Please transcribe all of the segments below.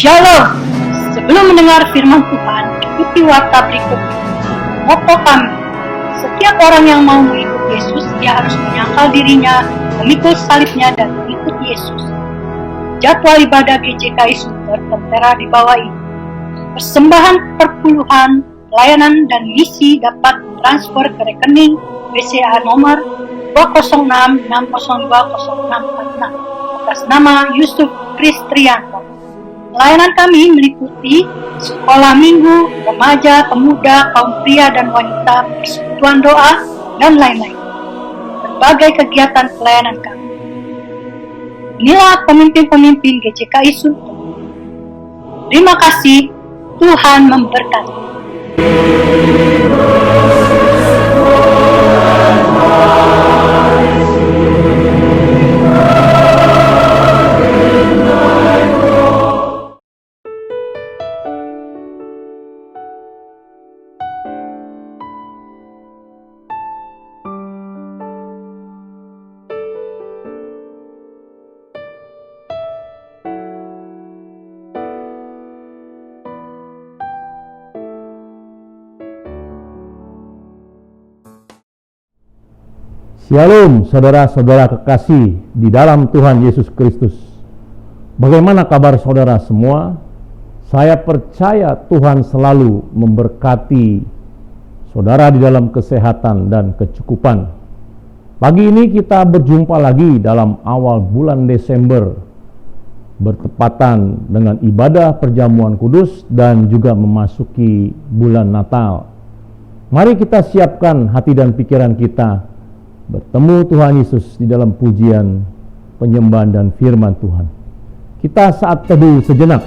Shalom. Sebelum mendengar firman Tuhan, ikuti warta berikut. Moto kami, setiap orang yang mau mengikut Yesus, dia harus menyangkal dirinya, memikul salibnya, dan mengikut Yesus. Jadwal ibadah GJKI Sunter tertera di bawah ini. Persembahan perpuluhan, pelayanan, dan misi dapat transfer ke rekening BCA nomor 206602046 atas nama Yusuf Kristrianto. Pelayanan kami meliputi sekolah minggu, remaja, pemuda, kaum pria dan wanita, persekutuan doa, dan lain-lain. Berbagai kegiatan pelayanan kami. Inilah pemimpin-pemimpin GJKI Sunter. Terima kasih, Tuhan memberkati. Shalom saudara-saudara kekasih di dalam Tuhan Yesus Kristus. Bagaimana kabar saudara semua? Saya percaya Tuhan selalu memberkati saudara di dalam kesehatan dan kecukupan. Pagi ini kita berjumpa lagi dalam awal bulan Desember, bertepatan dengan ibadah perjamuan kudus dan juga memasuki bulan Natal. Mari kita siapkan hati dan pikiran kita bertemu Tuhan Yesus di dalam pujian, penyembahan dan firman Tuhan. Kita saat teduh sejenak.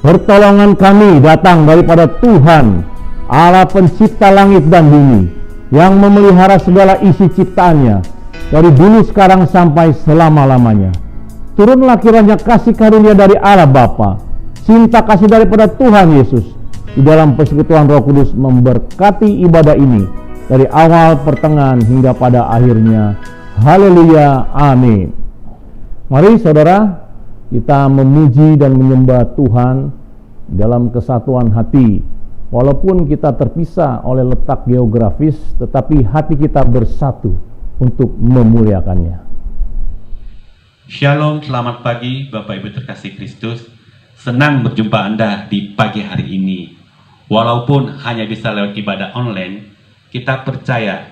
Pertolongan kami datang daripada Tuhan, Allah pencipta langit dan bumi, yang memelihara segala isi ciptaannya, dari dulu sekarang sampai selama-lamanya. Turunlah kiranya kasih karunia dari Allah Bapa, cinta kasih daripada Tuhan Yesus, di dalam persekutuan Roh Kudus memberkati ibadah ini, dari awal, pertengahan, hingga pada akhirnya. Haleluya, amin. Mari saudara, kita memuji dan menyembah Tuhan dalam kesatuan hati. Walaupun kita terpisah oleh letak geografis, tetapi hati kita bersatu untuk memuliakannya. Shalom, selamat pagi Bapak Ibu terkasih Kristus. Senang berjumpa Anda di pagi hari ini. Walaupun hanya bisa lewat ibadah online, kita percaya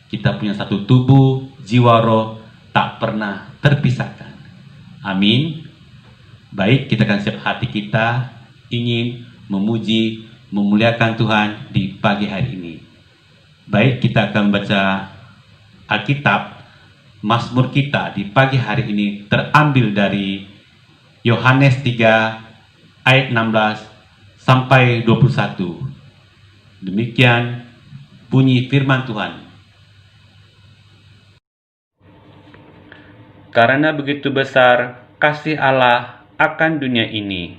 kita punya satu tubuh, jiwa, roh tak pernah terpisahkan. Amin. Baik, kita akan siap hati kita ingin memuji, memuliakan Tuhan di pagi hari ini. Baik, kita akan baca Alkitab. Mazmur kita di pagi hari ini terambil dari Yohanes 3 ayat 16 sampai 21. Demikian bunyi firman Tuhan. Karena begitu besar kasih Allah akan dunia ini,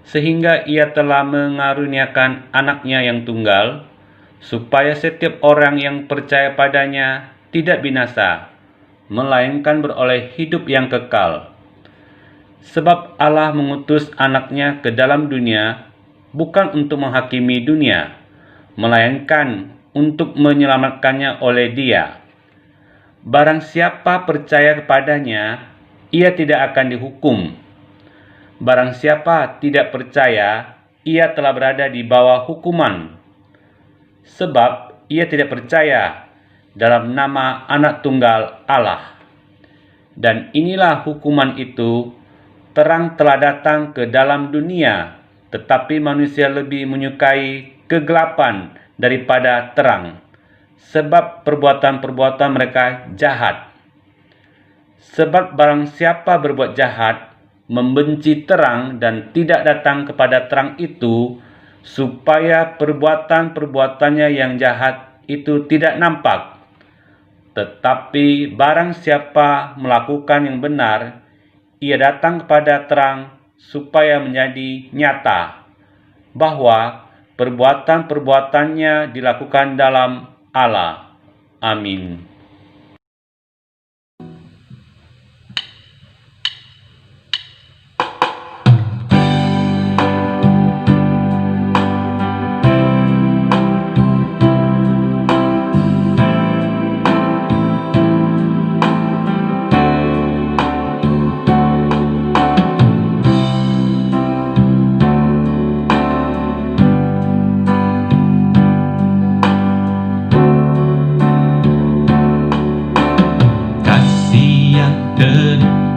sehingga Ia telah mengaruniakan anaknya yang tunggal, supaya setiap orang yang percaya padanya tidak binasa, melainkan beroleh hidup yang kekal. Sebab Allah mengutus anaknya ke dalam dunia, bukan untuk menghakimi dunia, melainkan untuk menyelamatkannya oleh Dia. Barang siapa percaya kepadanya, ia tidak akan dihukum. Barang siapa tidak percaya, ia telah berada di bawah hukuman. Sebab ia tidak percaya dalam nama anak tunggal Allah. Dan inilah hukuman itu, terang telah datang ke dalam dunia, tetapi manusia lebih menyukai kegelapan daripada terang, sebab perbuatan-perbuatan mereka jahat. Sebab barang siapa berbuat jahat, membenci terang dan tidak datang kepada terang itu, supaya perbuatan-perbuatannya yang jahat itu tidak nampak. Tetapi barang siapa melakukan yang benar, ia datang kepada terang supaya menjadi nyata bahwa perbuatan-perbuatannya dilakukan dalam Allah. Amin.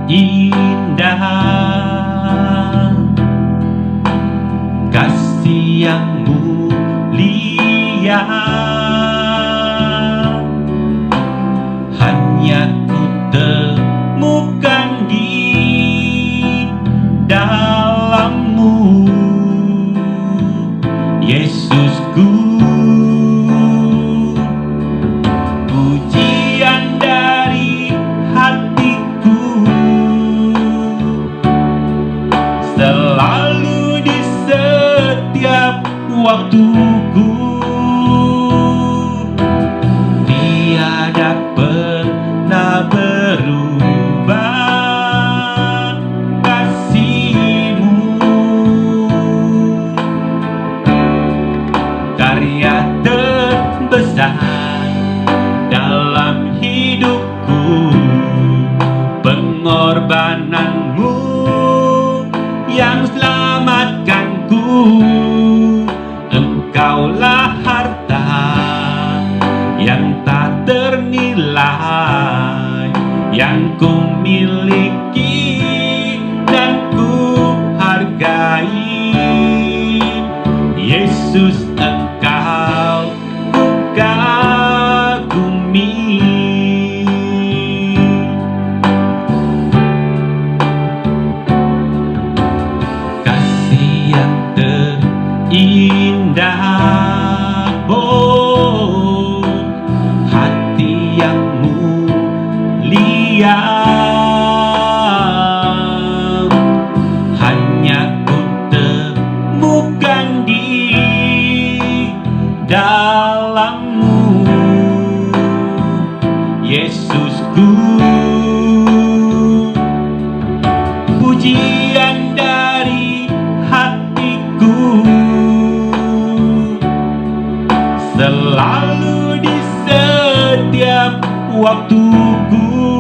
Indah, kasih yang mulia, hanya ku temukan di dalam-Mu, Yesusku. Pujian dari hatiku selalu di setiap waktuku, tiada pernah berubah kasih-Mu. Karya terbesar dalam hidupku, pengorbanan-Mu yang selamatkanku. Engkaulah harta yang tak ternilai, yang ku miliki dan ku hargai. Yesus, Engkau ku kagumi. Indah, oh, hati yang mulia, hanya ku temukan di dalam-Mu, Yesusku. Pujian dari hatiku selalu di setiap waktuku,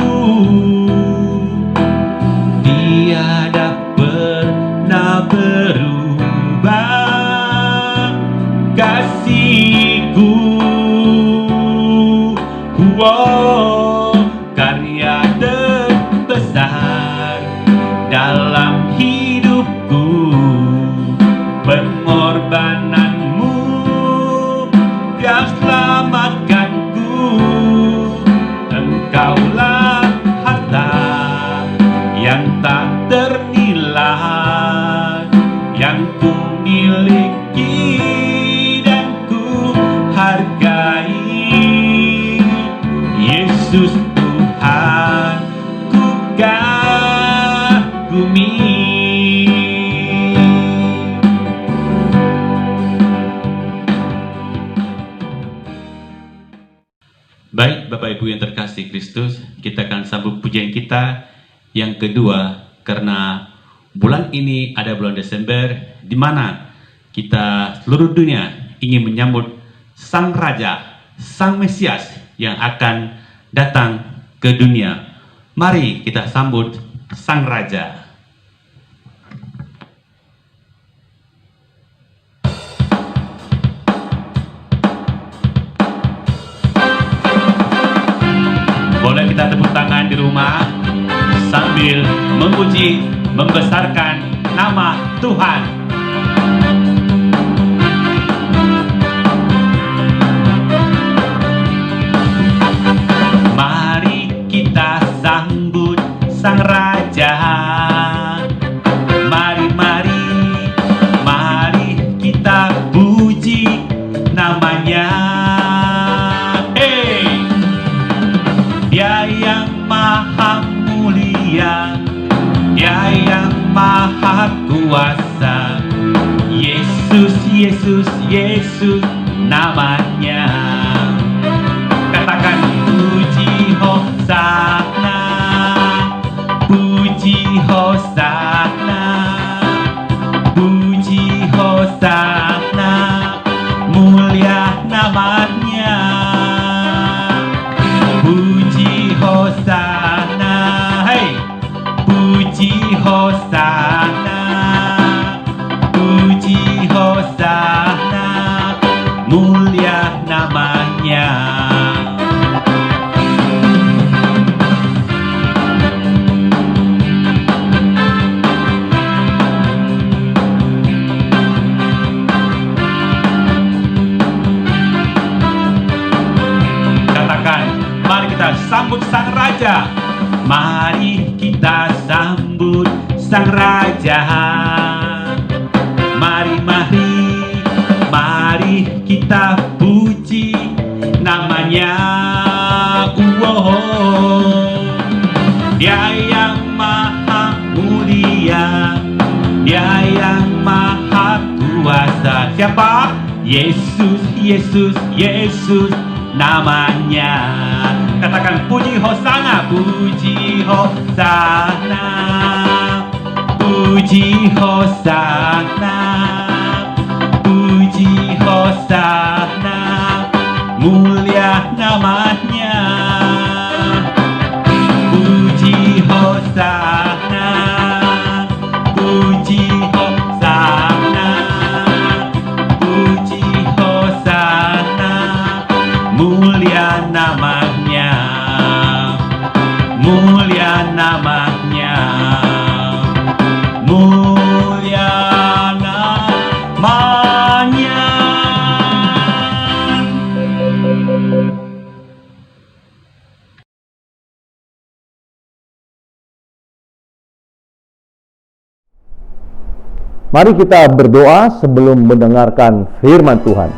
tiada pernah berubah kasih-Ku. Wow, karya terbesar dalam hidupku, pengorbanan-Mu yang selamatkanku. Engkaulah harta yang tak ternilai, yang ku miliki dan ku hargai. Yesus, Tuhan ku kagumi. Baik, Bapak Ibu yang terkasih Kristus, kita akan sambut pujian kita yang kedua, karena bulan ini ada bulan Desember, di mana kita seluruh dunia ingin menyambut Sang Raja, Sang Mesias yang akan datang ke dunia. Mari kita sambut Sang Raja. Boleh kita tepuk tangan di rumah sambil memuji, membesarkan nama Tuhan. Mari kita sambut Sang Raja. Mari, mari, mari kita puji namanya. Dia yang maha mulia, Dia yang maha kuasa, Yesus Yesus, Yesus namanya. Katakan puji Hosana, puji Hosana, puji Hosana, mulia namanya. Puji Hosana, hey, puji Hosana, puji Hosana, mulia namanya. Mari kita sambut Sang Raja. Mari kita sambut Sang Raja. Mari, mari, mari kita puji namanya. Dia yang maha mulia, Dia yang maha kuasa. Siapa? Yesus, Yesus, Yesus namanya. Katakan puji Hosana, puji Hosana, puji Hosana, puji Hosana, mulia namanya. Puji Hosana, puji Hosana, puji Hosana, mulia namanya, mulia namanya, mulia namanya. Mari kita berdoa sebelum mendengarkan firman Tuhan.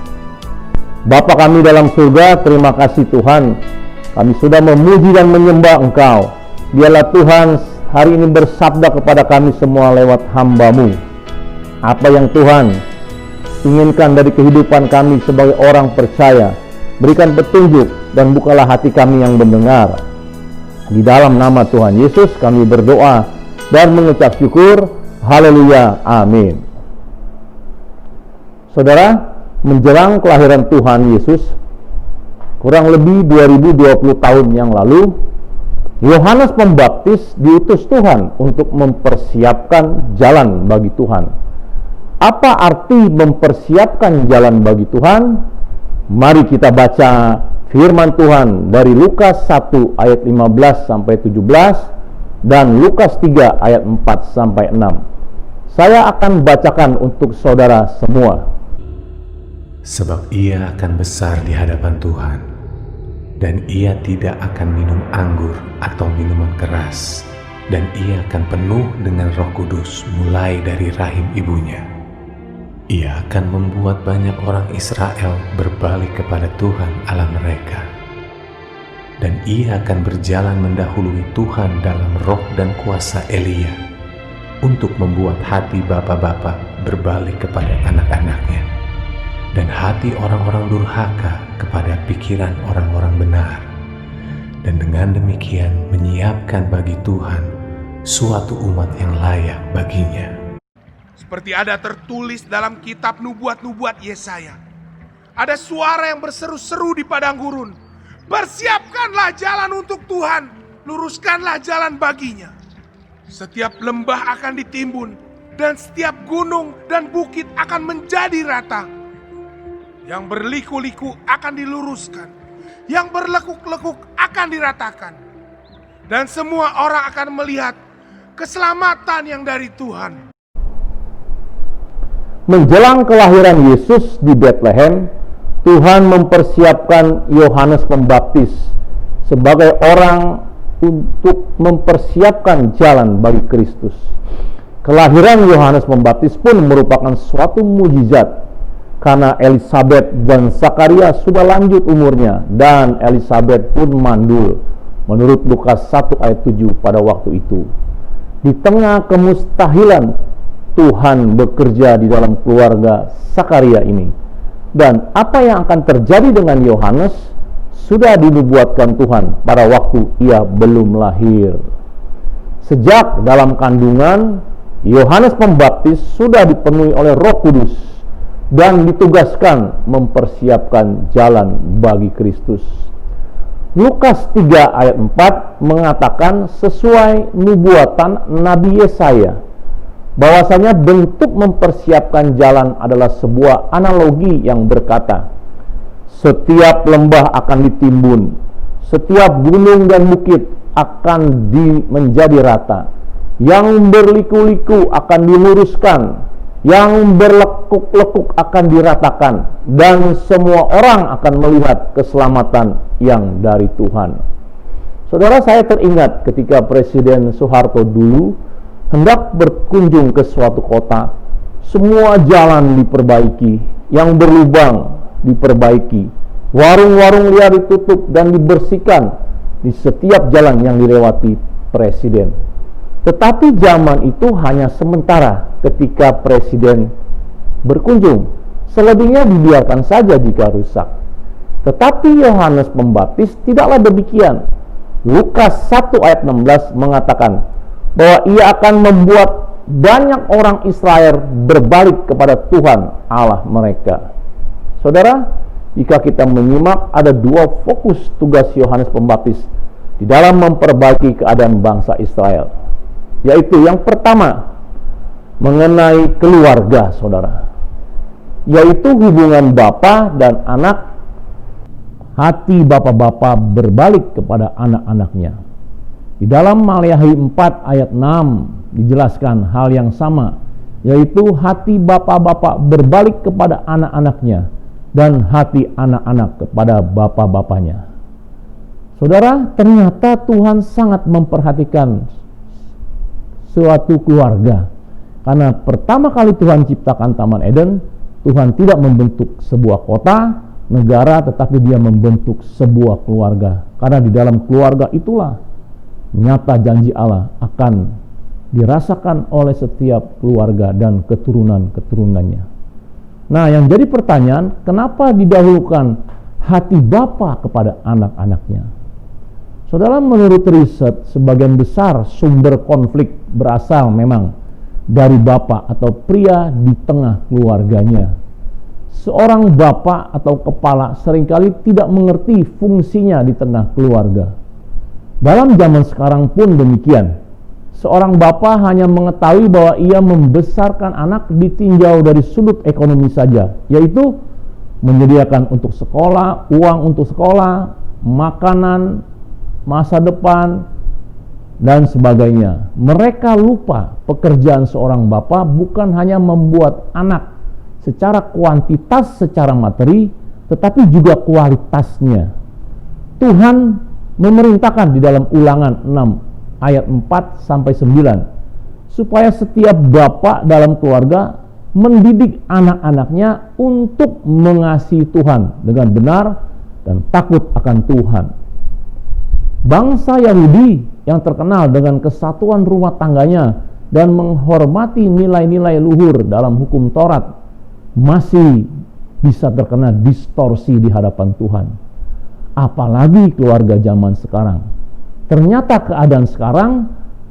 Bapa kami dalam surga, terima kasih Tuhan. Kami sudah memuji dan menyembah Engkau. Biarlah Tuhan hari ini bersabda kepada kami semua lewat hamba-Mu. Apa yang Tuhan inginkan dari kehidupan kami sebagai orang percaya. Berikan petunjuk dan bukalah hati kami yang mendengar. Di dalam nama Tuhan Yesus kami berdoa dan mengucap syukur. Haleluya, amin. Saudara, menjelang kelahiran Tuhan Yesus kurang lebih 2020 tahun yang lalu, Yohanes Pembaptis diutus Tuhan untuk mempersiapkan jalan bagi Tuhan. Apa arti mempersiapkan jalan bagi Tuhan? Mari kita baca firman Tuhan dari Lukas 1 ayat 15 sampai 17 dan Lukas 3 ayat 4 sampai 6. Saya akan bacakan untuk saudara semua. Sebab ia akan besar di hadapan Tuhan, dan ia tidak akan minum anggur atau minuman keras, dan ia akan penuh dengan Roh Kudus mulai dari rahim ibunya. Ia akan membuat banyak orang Israel berbalik kepada Tuhan Allah mereka, dan ia akan berjalan mendahului Tuhan dalam roh dan kuasa Elia, untuk membuat hati bapa-bapa berbalik kepada anak-anaknya, dan hati orang-orang durhaka kepada pikiran orang-orang benar, dan dengan demikian menyiapkan bagi Tuhan suatu umat yang layak baginya. Seperti ada tertulis dalam kitab nubuat-nubuat Yesaya, ada suara yang berseru-seru di padang gurun, "Persiapkanlah jalan untuk Tuhan, luruskanlah jalan baginya. Setiap lembah akan ditimbun, dan setiap gunung dan bukit akan menjadi rata. Yang berliku-liku akan diluruskan, yang berlekuk-lekuk akan diratakan. Dan semua orang akan melihat keselamatan yang dari Tuhan." Menjelang kelahiran Yesus di Bethlehem, Tuhan mempersiapkan Yohanes Pembaptis sebagai orang untuk mempersiapkan jalan bagi Kristus. Kelahiran Yohanes Pembaptis pun merupakan suatu mujizat, karena Elisabet dan Zakaria sudah lanjut umurnya, dan Elisabet pun mandul, menurut Lukas 1 ayat 7 pada waktu itu. Di tengah kemustahilan Tuhan bekerja di dalam keluarga Sakaria ini. Dan apa yang akan terjadi dengan Yohanes sudah dinubuatkan Tuhan pada waktu ia belum lahir. Sejak dalam kandungan, Yohanes Pembaptis sudah dipenuhi oleh Roh Kudus dan ditugaskan mempersiapkan jalan bagi Kristus. Lukas 3 ayat 4 mengatakan sesuai nubuatan Nabi Yesaya, bahwasanya bentuk mempersiapkan jalan adalah sebuah analogi yang berkata, setiap lembah akan ditimbun, setiap gunung dan bukit akan menjadi rata, yang berliku-liku akan diluruskan, yang berlekuk-lekuk akan diratakan, dan semua orang akan melihat keselamatan yang dari Tuhan. Saudara, saya teringat ketika Presiden Soeharto dulu hendak berkunjung ke suatu kota, semua jalan diperbaiki, yang berlubang diperbaiki, warung-warung liar ditutup dan dibersihkan di setiap jalan yang dilewati Presiden. Tetapi zaman itu hanya sementara ketika Presiden berkunjung, selebihnya dibiarkan saja jika rusak. Tetapi Yohanes Pembaptis tidaklah demikian. Lukas 1 ayat 16 mengatakan bahwa ia akan membuat banyak orang Israel berbalik kepada Tuhan Allah mereka. Saudara, jika kita menyimak, ada dua fokus tugas Yohanes Pembaptis di dalam memperbaiki keadaan bangsa Israel, yaitu yang pertama mengenai keluarga, saudara, yaitu hubungan bapa dan anak. Hati bapak-bapak berbalik kepada anak-anaknya. Di dalam Maleakhi 4 ayat 6 dijelaskan hal yang sama, yaitu hati bapak-bapak berbalik kepada anak-anaknya dan hati anak-anak kepada bapak-bapaknya. Saudara, ternyata Tuhan sangat memperhatikan suatu keluarga. Karena pertama kali Tuhan ciptakan Taman Eden, Tuhan tidak membentuk sebuah kota, negara, tetapi dia membentuk sebuah keluarga. Karena di dalam keluarga itulah nyata janji Allah akan dirasakan oleh setiap keluarga dan keturunan-keturunannya. Nah, yang jadi pertanyaan, kenapa didahulukan hati bapa kepada anak-anaknya? Saudara, menurut riset, sebagian besar sumber konflik berasal memang dari bapak atau pria di tengah keluarganya. Seorang bapak atau kepala seringkali tidak mengerti fungsinya di tengah keluarga. Dalam zaman sekarang pun demikian. Seorang bapak hanya mengetahui bahwa ia membesarkan anak ditinjau dari sudut ekonomi saja, yaitu menyediakan untuk sekolah, uang untuk sekolah, makanan, masa depan, dan sebagainya. Mereka lupa pekerjaan seorang bapak bukan hanya membuat anak secara kuantitas, secara materi, tetapi juga kualitasnya. Tuhan memerintahkan di dalam Ulangan 6 ayat 4 sampai 9 supaya setiap bapak dalam keluarga mendidik anak-anaknya untuk mengasihi Tuhan dengan benar dan takut akan Tuhan. Bangsa Yahudi yang terkenal dengan kesatuan rumah tangganya dan menghormati nilai-nilai luhur dalam hukum Taurat masih bisa terkena distorsi di hadapan Tuhan. Apalagi keluarga zaman sekarang. Ternyata keadaan sekarang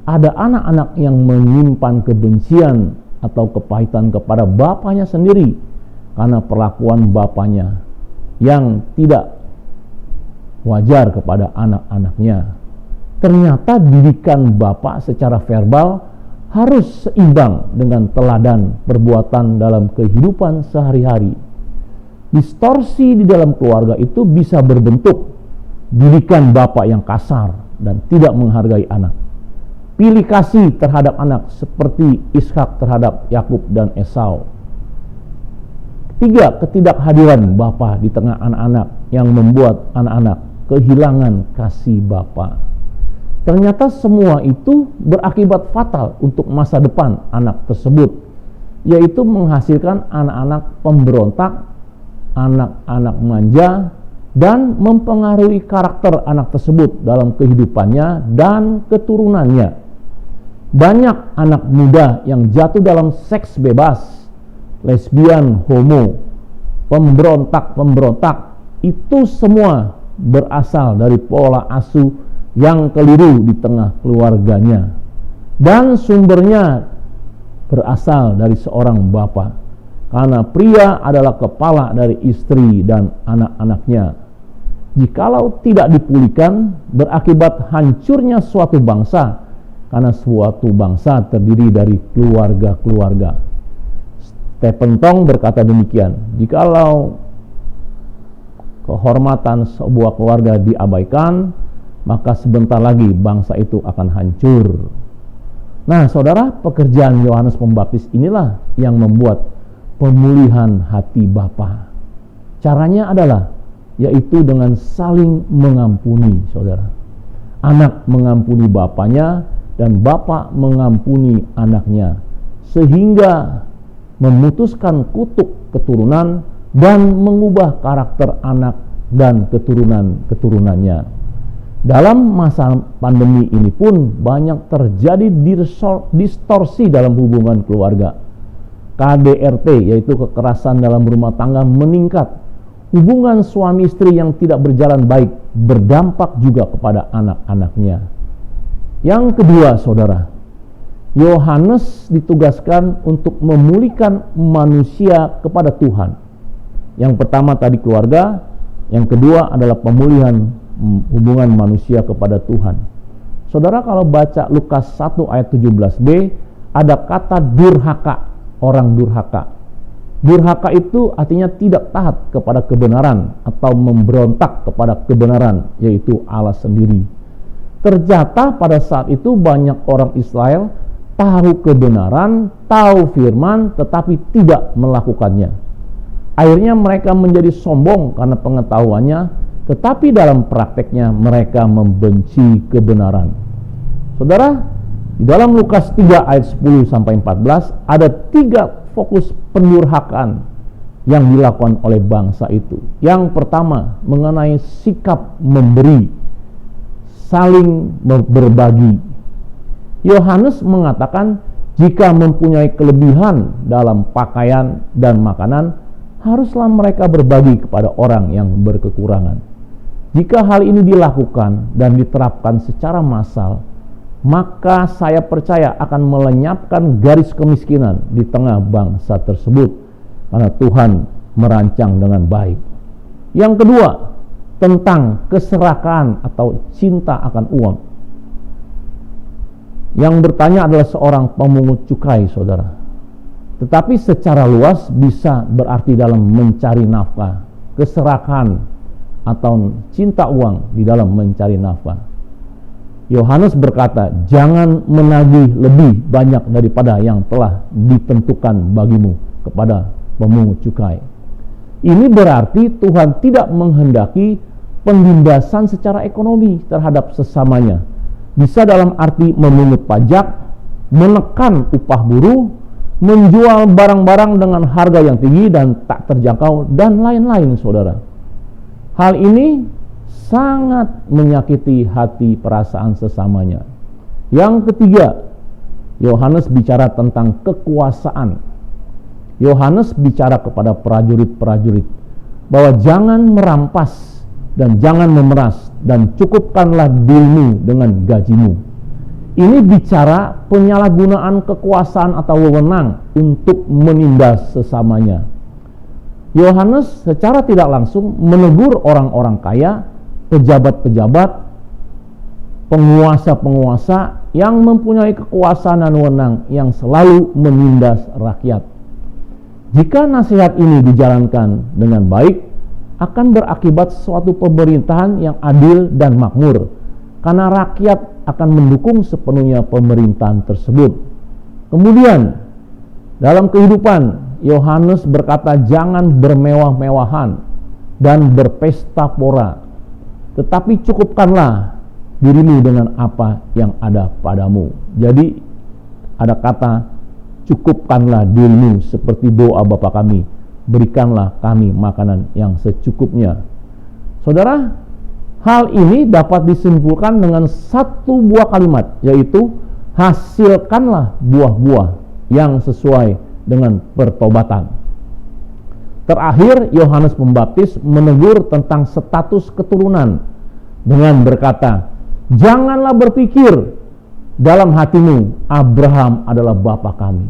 ada anak-anak yang menyimpan kebencian atau kepahitan kepada bapaknya sendiri karena perlakuan bapaknya yang tidak wajar kepada anak-anaknya. Ternyata didikan bapak secara verbal harus seimbang dengan teladan perbuatan dalam kehidupan sehari-hari. Distorsi di dalam keluarga itu bisa berbentuk didikan bapak yang kasar dan tidak menghargai anak. Pilih kasih terhadap anak seperti Ishak terhadap Yakub dan Esau. Ketiga, ketidakhadiran bapa di tengah anak-anak yang membuat anak-anak kehilangan kasih bapa. Ternyata semua itu berakibat fatal untuk masa depan anak tersebut, yaitu menghasilkan anak-anak pemberontak, anak-anak manja, dan mempengaruhi karakter anak tersebut dalam kehidupannya dan keturunannya. Banyak anak muda yang jatuh dalam seks bebas, lesbian, homo, pemberontak, itu semua berasal dari pola asuh yang keliru di tengah keluarganya. Dan sumbernya berasal dari seorang bapa. Karena pria adalah kepala dari istri dan anak-anaknya. Jikalau tidak dipulihkan, berakibat hancurnya suatu bangsa, karena suatu bangsa terdiri dari keluarga-keluarga. Stephen Tong berkata demikian, jikalau kehormatan sebuah keluarga diabaikan, maka sebentar lagi bangsa itu akan hancur. Nah, saudara, pekerjaan Yohanes Pembaptis inilah yang membuat pemulihan hati Bapa. Caranya adalah yaitu dengan saling mengampuni, saudara. Anak mengampuni bapaknya dan bapa mengampuni anaknya, sehingga memutuskan kutuk keturunan dan mengubah karakter anak dan keturunan-keturunannya. Dalam masa pandemi ini pun banyak terjadi distorsi dalam hubungan keluarga. KDRT, yaitu kekerasan dalam rumah tangga, meningkat. Hubungan suami istri yang tidak berjalan baik berdampak juga kepada anak-anaknya. Yang kedua, saudara, Yohanes ditugaskan untuk memulihkan manusia kepada Tuhan. Yang pertama tadi keluarga, yang kedua adalah pemulihan hubungan manusia kepada Tuhan. Saudara, kalau baca Lukas 1 ayat 17b, ada kata durhaka, orang durhaka. Durhaka itu artinya tidak taat kepada kebenaran atau memberontak kepada kebenaran, yaitu Allah sendiri. Ternyata pada saat itu banyak orang Israel tahu kebenaran, tahu firman, tetapi tidak melakukannya. Akhirnya mereka menjadi sombong karena pengetahuannya, tetapi dalam prakteknya mereka membenci kebenaran. Saudara, di dalam Lukas 3 ayat 10-14 ada 3 fokus pendurhakaan yang dilakukan oleh bangsa itu. Yang pertama mengenai sikap memberi, saling berbagi. Yohanes mengatakan jika mempunyai kelebihan dalam pakaian dan makanan, haruslah mereka berbagi kepada orang yang berkekurangan. Jika hal ini dilakukan dan diterapkan secara massal, maka saya percaya akan melenyapkan garis kemiskinan di tengah bangsa tersebut, karena Tuhan merancang dengan baik. Yang kedua, tentang keserakahan atau cinta akan uang. Yang bertanya adalah seorang pemungut cukai, saudara. Tetapi secara luas bisa berarti dalam mencari nafkah, keserakahan atau cinta uang di dalam mencari nafkah. Yohanes berkata, jangan menagih lebih banyak daripada yang telah ditentukan bagimu kepada pemungut cukai. Ini berarti Tuhan tidak menghendaki penindasan secara ekonomi terhadap sesamanya. Bisa dalam arti memungut pajak, menekan upah buruh, menjual barang-barang dengan harga yang tinggi dan tak terjangkau, dan lain-lain, saudara. Hal ini sangat menyakiti hati perasaan sesamanya. Yang ketiga, Yohanes bicara tentang kekuasaan. Yohanes bicara kepada prajurit-prajurit bahwa jangan merampas dan jangan memeras, dan cukupkanlah dirimu dengan gajimu. Ini bicara penyalahgunaan kekuasaan atau wewenang untuk menindas sesamanya. Yohanes secara tidak langsung menegur orang-orang kaya, pejabat-pejabat, penguasa-penguasa yang mempunyai kekuasaan dan wewenang yang selalu menindas rakyat. Jika nasihat ini dijalankan dengan baik, akan berakibat suatu pemerintahan yang adil dan makmur, karena rakyat akan mendukung sepenuhnya pemerintahan tersebut. Kemudian, dalam kehidupan, Yohanes berkata jangan bermewah-mewahan dan berpesta pora, tetapi cukupkanlah dirimu dengan apa yang ada padamu. Jadi ada kata cukupkanlah dirimu seperti doa Bapa kami, berikanlah kami makanan yang secukupnya. Saudara, hal ini dapat disimpulkan dengan satu buah kalimat, yaitu hasilkanlah buah-buah yang sesuai dengan pertobatan. Terakhir, Yohanes Pembaptis menegur tentang status keturunan dengan berkata, "Janganlah berpikir dalam hatimu, Abraham adalah bapa kami."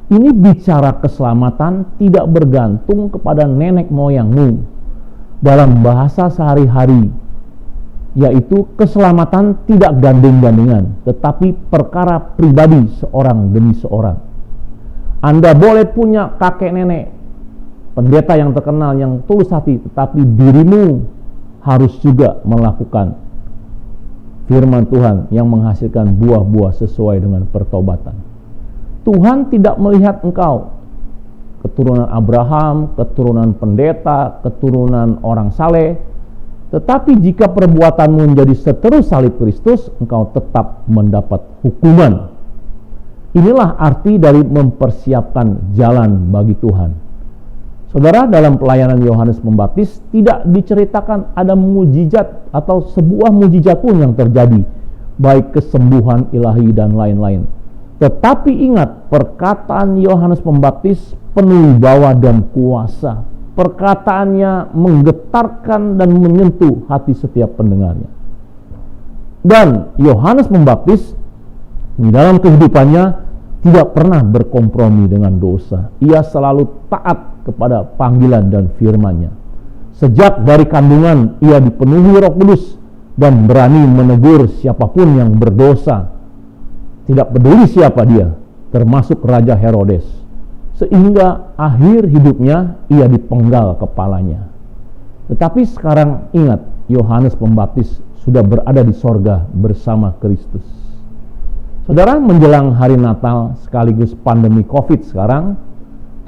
Ini bicara keselamatan tidak bergantung kepada nenek moyangmu. Dalam bahasa sehari-hari, yaitu keselamatan tidak gandeng-gandengan, tetapi perkara pribadi seorang demi seorang. Anda boleh punya kakek nenek, pendeta yang terkenal, yang tulus hati, tetapi dirimu harus juga melakukan firman Tuhan yang menghasilkan buah-buah sesuai dengan pertobatan. Tuhan tidak melihat engkau keturunan Abraham, keturunan pendeta, keturunan orang saleh, tetapi jika perbuatanmu menjadi seteru salib Kristus, engkau tetap mendapat hukuman. Inilah arti dari mempersiapkan jalan bagi Tuhan. Saudara, dalam pelayanan Yohanes Pembaptis tidak diceritakan ada mujizat atau sebuah mujizat pun yang terjadi, baik kesembuhan ilahi dan lain-lain. Tetapi ingat, perkataan Yohanes Pembaptis penuh wibawa dan kuasa. Perkataannya menggetarkan dan menyentuh hati setiap pendengarnya. Dan Yohanes Pembaptis di dalam kehidupannya tidak pernah berkompromi dengan dosa. Ia selalu taat kepada panggilan dan firman-Nya. Sejak dari kandungan ia dipenuhi Roh Kudus dan berani menegur siapapun yang berdosa. Tidak peduli siapa dia, termasuk Raja Herodes. Sehingga akhir hidupnya ia dipenggal kepalanya. Tetapi sekarang ingat, Yohanes Pembaptis sudah berada di sorga bersama Kristus. Saudara, menjelang hari Natal sekaligus pandemi COVID sekarang,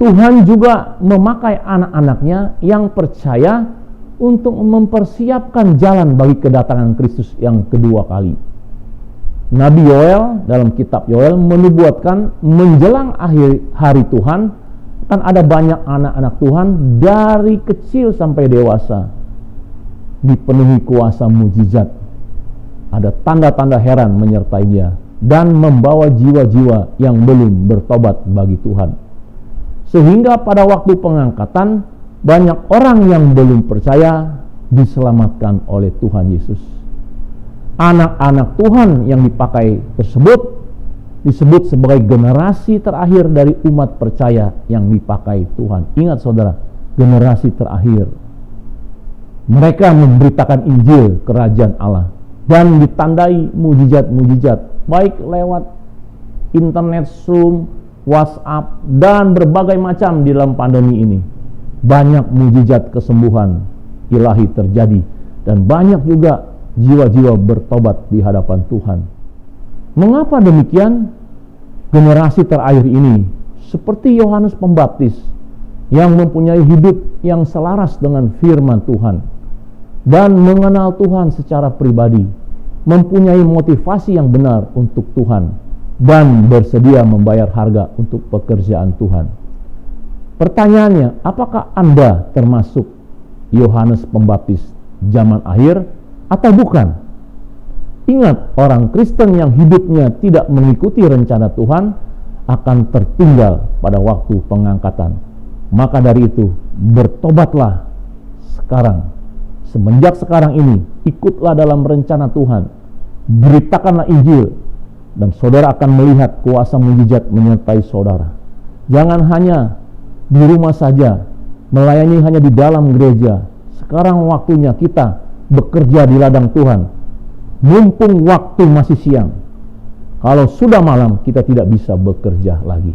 Tuhan juga memakai anak-anaknya yang percaya untuk mempersiapkan jalan bagi kedatangan Kristus yang kedua kali. Nabi Yoel dalam kitab Yoel menubuatkan menjelang akhir hari Tuhan akan ada banyak anak-anak Tuhan dari kecil sampai dewasa dipenuhi kuasa mujizat. Ada tanda-tanda heran menyertai dia dan membawa jiwa-jiwa yang belum bertobat bagi Tuhan. Sehingga pada waktu pengangkatan banyak orang yang belum percaya diselamatkan oleh Tuhan Yesus. Anak-anak Tuhan yang dipakai tersebut disebut sebagai generasi terakhir dari umat percaya yang dipakai Tuhan. Ingat saudara, generasi terakhir. Mereka memberitakan Injil kerajaan Allah dan ditandai mujizat-mujizat, baik lewat internet, Zoom, WhatsApp, dan berbagai macam di dalam pandemi ini. Banyak mujizat kesembuhan ilahi terjadi dan banyak juga jiwa-jiwa bertobat di hadapan Tuhan. Mengapa demikian? Generasi terakhir ini seperti Yohanes Pembaptis yang mempunyai hidup yang selaras dengan firman Tuhan dan mengenal Tuhan secara pribadi, mempunyai motivasi yang benar untuk Tuhan dan bersedia membayar harga untuk pekerjaan Tuhan. Pertanyaannya, apakah Anda termasuk Yohanes Pembaptis zaman akhir atau bukan? Ingat, orang Kristen yang hidupnya tidak mengikuti rencana Tuhan akan tertinggal pada waktu pengangkatan. Maka dari itu, bertobatlah sekarang. Semenjak sekarang ini, ikutlah dalam rencana Tuhan. Beritakanlah Injil, dan saudara akan melihat kuasa mujizat menyertai saudara. Jangan hanya di rumah saja, melayani hanya di dalam gereja. Sekarang waktunya kita bekerja di ladang Tuhan, mumpung waktu masih siang. Kalau sudah malam, kita tidak bisa bekerja lagi.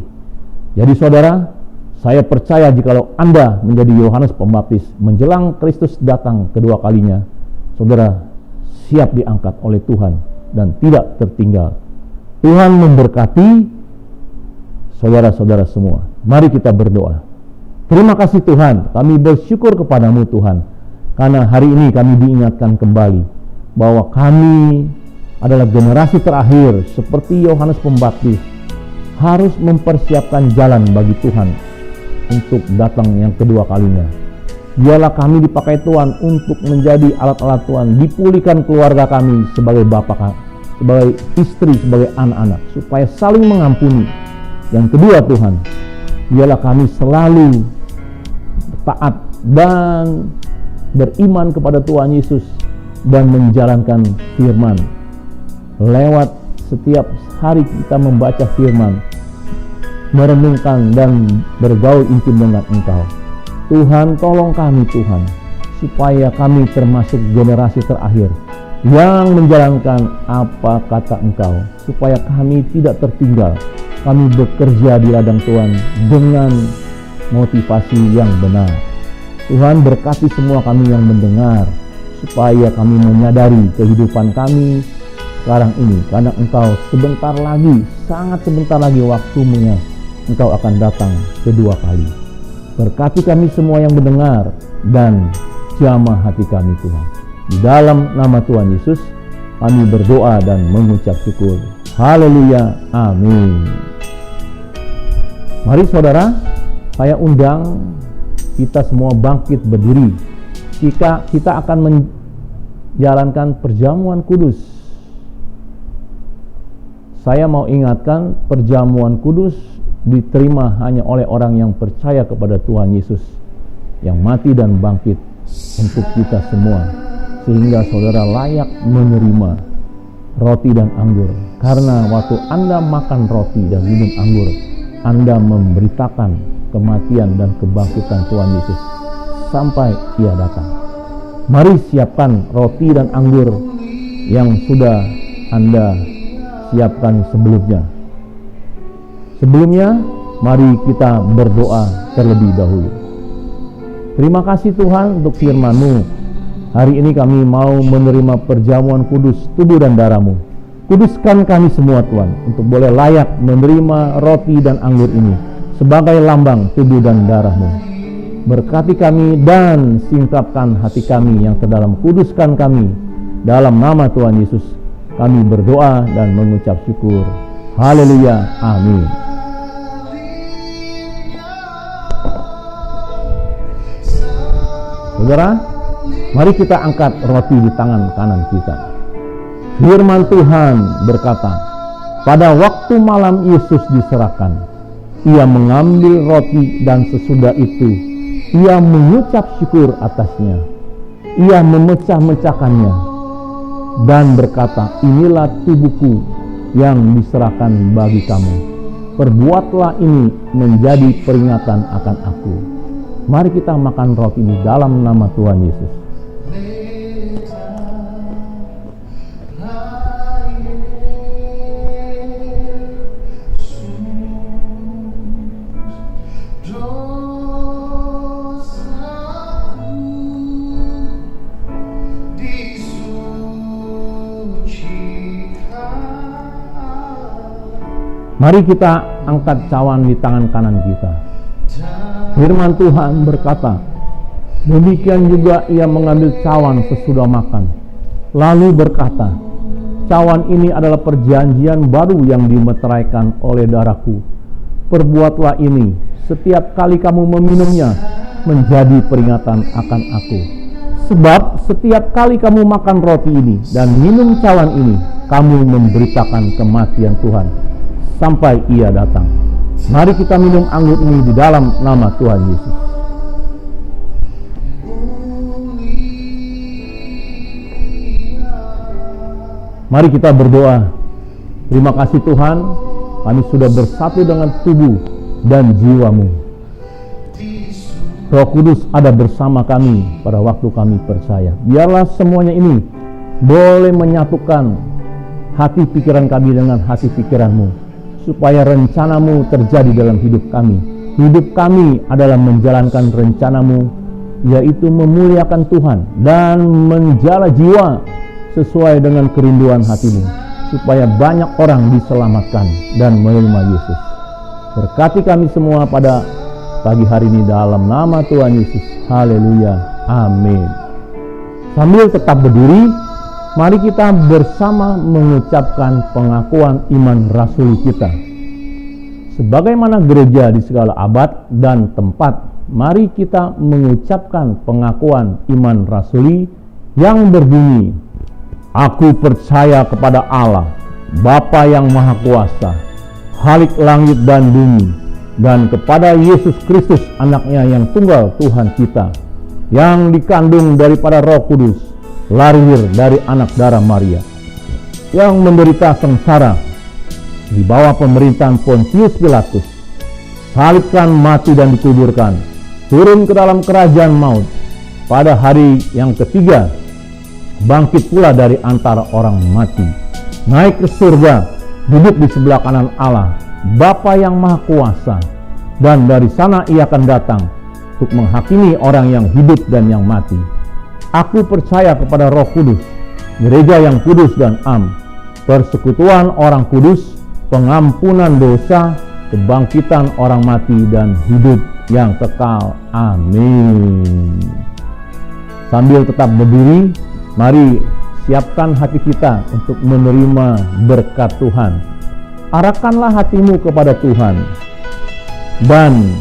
Jadi saudara, saya percaya jikalau Anda menjadi Yohanes Pembaptis menjelang Kristus datang kedua kalinya, saudara siap diangkat oleh Tuhan dan tidak tertinggal. Tuhan memberkati saudara-saudara semua. Mari kita berdoa. Terima kasih Tuhan, kami bersyukur kepadamu Tuhan, karena hari ini kami diingatkan kembali bahwa kami adalah generasi terakhir seperti Yohanes Pembaptis, harus mempersiapkan jalan bagi Tuhan untuk datang yang kedua kalinya. Biarlah kami dipakai Tuhan untuk menjadi alat-alat Tuhan, dipulihkan keluarga kami sebagai Bapa sebagai istri, sebagai anak-anak, supaya saling mengampuni. Yang kedua Tuhan, biarlah kami selalu taat dan beriman kepada Tuhan Yesus dan menjalankan firman. Lewat setiap hari kita membaca firman, merenungkan dan bergaul intim dengan Engkau. Tuhan, tolong kami Tuhan, supaya kami termasuk generasi terakhir yang menjalankan apa kata Engkau, supaya kami tidak tertinggal. Kami bekerja di ladang Tuhan dengan motivasi yang benar. Tuhan, berkati semua kami yang mendengar, supaya kami menyadari kehidupan kami sekarang ini, karena Engkau sebentar lagi, sangat sebentar lagi waktunya Engkau akan datang kedua kali. Berkati kami semua yang mendengar dan jamah hati kami Tuhan. Di dalam nama Tuhan Yesus kami berdoa dan mengucap syukur. Haleluya, amin. Mari saudara, saya undang kita semua bangkit berdiri. Kita akan menjalankan perjamuan kudus. Saya mau ingatkan, perjamuan kudus diterima hanya oleh orang yang percaya kepada Tuhan Yesus yang mati dan bangkit untuk kita semua, sehingga saudara layak menerima roti dan anggur. Karena waktu Anda makan roti dan minum anggur, Anda memberitakan kematian dan kebangkitan Tuhan Yesus sampai Ia datang. Mari siapkan roti dan anggur yang sudah Anda siapkan sebelumnya. Sebelumnya, mari kita berdoa terlebih dahulu. Terima kasih Tuhan untuk firman-Mu. Hari ini kami mau menerima perjamuan kudus tubuh dan darah-Mu. Kuduskan kami semua Tuhan, untuk boleh layak menerima roti dan anggur ini sebagai lambang tubuh dan darah-Mu. Berkati kami dan singkapkan hati kami yang terdalam. Kuduskan kami. Dalam nama Tuhan Yesus kami berdoa dan mengucap syukur. Haleluya, amin. Saudara, mari kita angkat roti di tangan kanan kita. Firman Tuhan berkata, pada waktu malam Yesus diserahkan, Ia mengambil roti dan sesudah itu Ia mengucap syukur atasnya. Ia memecah-mecahkannya dan berkata, inilah tubuhku yang diserahkan bagi kamu. Perbuatlah ini menjadi peringatan akan aku. Mari kita makan roti ini dalam nama Tuhan Yesus. Mari kita angkat cawan di tangan kanan kita. Firman Tuhan berkata, demikian juga Ia mengambil cawan sesudah makan, lalu berkata, cawan ini adalah perjanjian baru yang dimeteraikan oleh darahku. Perbuatlah ini setiap kali kamu meminumnya menjadi peringatan akan aku. Sebab setiap kali kamu makan roti ini dan minum cawan ini, kamu memberitakan kematian Tuhan sampai Ia datang. Mari kita minum anggur ini di dalam nama Tuhan Yesus. Mari kita berdoa. Terima kasih Tuhan, kami sudah bersatu dengan tubuh dan jiwa-Mu. Roh Kudus ada bersama kami pada waktu kami percaya. Biarlah semuanya ini boleh menyatukan hati pikiran kami dengan hati pikiran-Mu, supaya rencana-Mu terjadi dalam hidup kami. Hidup kami adalah menjalankan rencana-Mu, yaitu memuliakan Tuhan dan menjala jiwa sesuai dengan kerinduan hati-Mu, supaya banyak orang diselamatkan dan menerima Yesus. Berkati kami semua pada pagi hari ini dalam nama Tuhan Yesus. Haleluya, amin. Sambil tetap berdiri, mari kita bersama mengucapkan pengakuan iman rasuli kita. Sebagaimana gereja di segala abad dan tempat, mari kita mengucapkan pengakuan iman rasuli yang berbunyi, Aku percaya kepada Allah, Bapa yang Maha Kuasa, Khalik langit dan bumi, dan kepada Yesus Kristus, anaknya yang tunggal Tuhan kita, yang dikandung daripada Roh Kudus, lahir dari anak darah Maria, yang menderita sengsara di bawah pemerintahan Pontius Pilatus, salibkan, mati dan dikuburkan, turun ke dalam kerajaan maut, pada hari yang ketiga bangkit pula dari antara orang mati, naik ke surga, duduk di sebelah kanan Allah, Bapa yang Maha Kuasa, dan dari sana ia akan datang untuk menghakimi orang yang hidup dan yang mati. Aku percaya kepada Roh Kudus, gereja yang kudus dan am, persekutuan orang kudus, pengampunan dosa, kebangkitan orang mati, dan hidup yang kekal. Amin. Sambil tetap berdiri, mari siapkan hati kita untuk menerima berkat Tuhan. Arahkanlah hatimu kepada Tuhan dan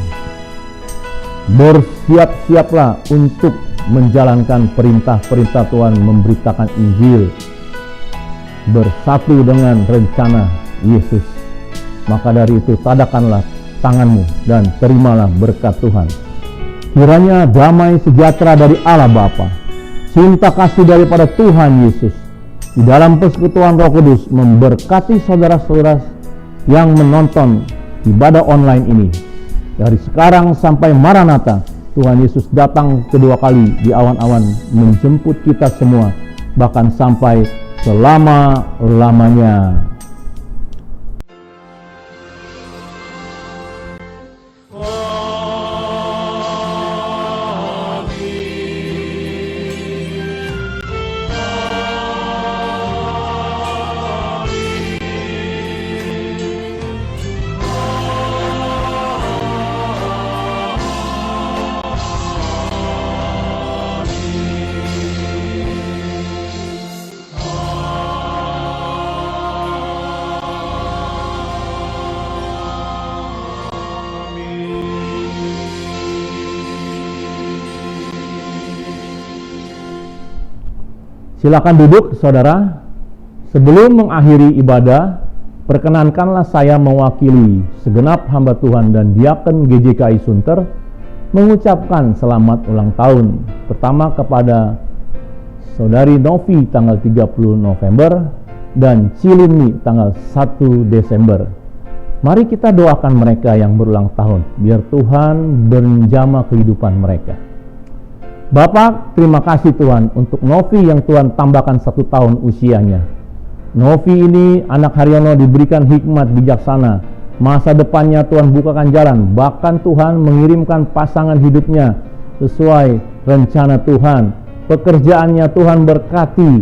bersiap-siaplah untuk menjalankan perintah-perintah Tuhan, memberitakan Injil, bersatu dengan rencana Yesus. Maka dari itu tadahkanlah tanganmu dan terimalah berkat Tuhan. Kiranya damai sejahtera dari Allah Bapa, cinta kasih daripada Tuhan Yesus, di dalam persekutuan Roh Kudus memberkati saudara-saudara yang menonton ibadah online ini. Dari sekarang sampai Maranatha, Tuhan Yesus datang kedua kali di awan-awan menjemput kita semua, bahkan sampai selama-lamanya. Silakan duduk, saudara. Sebelum mengakhiri ibadah, perkenankanlah saya mewakili segenap hamba Tuhan dan diaken GJKI Sunter mengucapkan selamat ulang tahun. Pertama kepada saudari Novi tanggal 30 November dan Cilini tanggal 1 Desember. Mari kita doakan mereka yang berulang tahun, biar Tuhan menjamah kehidupan mereka. Bapak, terima kasih Tuhan untuk Novi yang Tuhan tambahkan 1 tahun usianya. Novi ini, anak Haryono, diberikan hikmat bijaksana. Masa depannya Tuhan bukakan jalan. Bahkan Tuhan mengirimkan pasangan hidupnya sesuai rencana Tuhan. Pekerjaannya Tuhan berkati.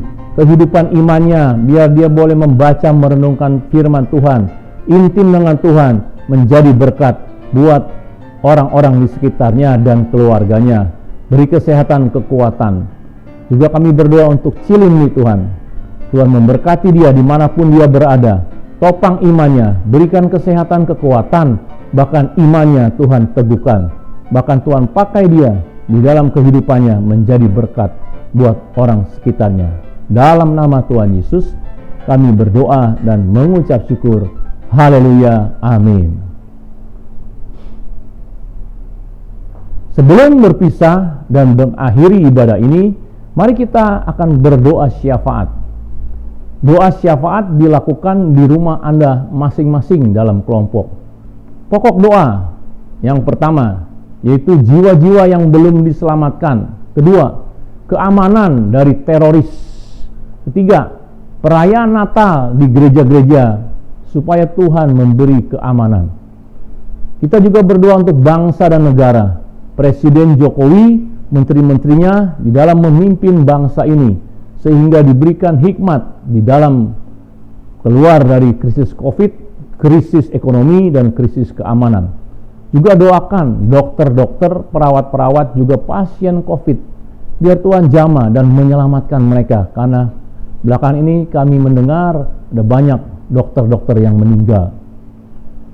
Kehidupan imannya, biar dia boleh membaca, merenungkan firman Tuhan. Intim dengan Tuhan, menjadi berkat buat orang-orang di sekitarnya dan keluarganya. Beri kesehatan, kekuatan. Juga kami berdoa untuk Cilini Tuhan. Tuhan memberkati dia dimanapun dia berada. Topang imannya, berikan kesehatan, kekuatan. Bahkan imannya Tuhan teguhkan. Bahkan Tuhan pakai dia di dalam kehidupannya menjadi berkat buat orang sekitarnya. Dalam nama Tuhan Yesus kami berdoa dan mengucap syukur. Haleluya, amin. Sebelum berpisah dan mengakhiri ibadah ini, mari kita akan berdoa syafaat. Doa syafaat dilakukan di rumah Anda masing-masing dalam kelompok. Pokok doa yang pertama, yaitu jiwa-jiwa yang belum diselamatkan. Kedua, keamanan dari teroris. Ketiga, perayaan Natal di gereja-gereja supaya Tuhan memberi keamanan. Kita juga berdoa untuk bangsa dan negara. Presiden Jokowi, menteri-menterinya di dalam memimpin bangsa ini sehingga diberikan hikmat di dalam keluar dari krisis Covid, krisis ekonomi, dan krisis keamanan. Juga doakan dokter-dokter, perawat-perawat, juga pasien Covid, biar Tuhan jamah dan menyelamatkan mereka, karena belakangan ini kami mendengar ada banyak dokter-dokter yang meninggal.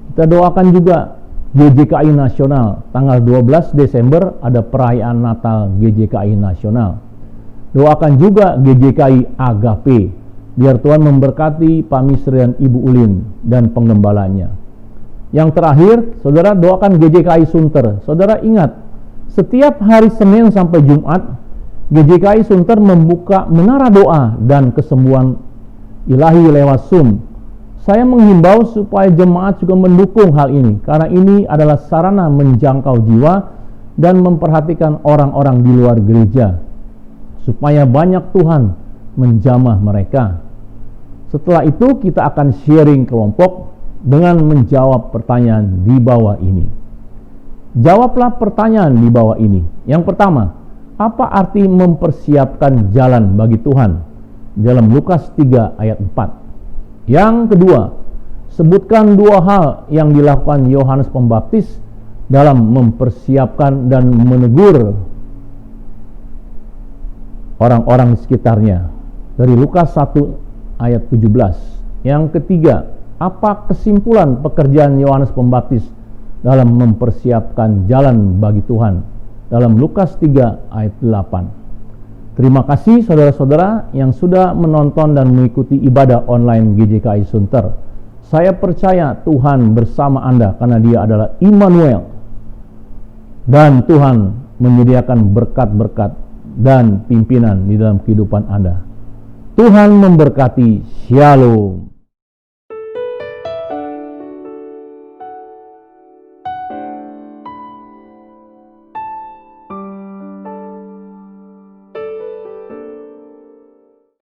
Kita doakan juga GJKI Nasional, tanggal 12 Desember ada perayaan Natal GJKI Nasional. Doakan juga GJKI Agape, biar Tuhan memberkati Pak Misri dan Ibu Ulin dan penggembalanya. Yang terakhir, saudara doakan GJKI Sunter. Saudara ingat, setiap hari Senin sampai Jumat, GJKI Sunter membuka menara doa dan kesembuhan ilahi lewat Zoom. Saya menghimbau supaya jemaat juga mendukung hal ini, karena ini adalah sarana menjangkau jiwa dan memperhatikan orang-orang di luar gereja, supaya banyak Tuhan menjamah mereka. Setelah itu kita akan sharing kelompok dengan menjawab pertanyaan di bawah ini. Jawablah pertanyaan di bawah ini. Yang pertama, apa arti mempersiapkan jalan bagi Tuhan? Dalam Lukas 3 ayat 4. Yang kedua, sebutkan 2 hal yang dilakukan Yohanes Pembaptis dalam mempersiapkan dan menegur orang-orang di sekitarnya. Dari Lukas 1 ayat 17. Yang ketiga, apa kesimpulan pekerjaan Yohanes Pembaptis dalam mempersiapkan jalan bagi Tuhan? Dalam Lukas 3 ayat 8. Terima kasih saudara-saudara yang sudah menonton dan mengikuti ibadah online GJKI Sunter. Saya percaya Tuhan bersama Anda karena Dia adalah Immanuel. Dan Tuhan menyediakan berkat-berkat dan pimpinan di dalam kehidupan Anda. Tuhan memberkati. Shalom.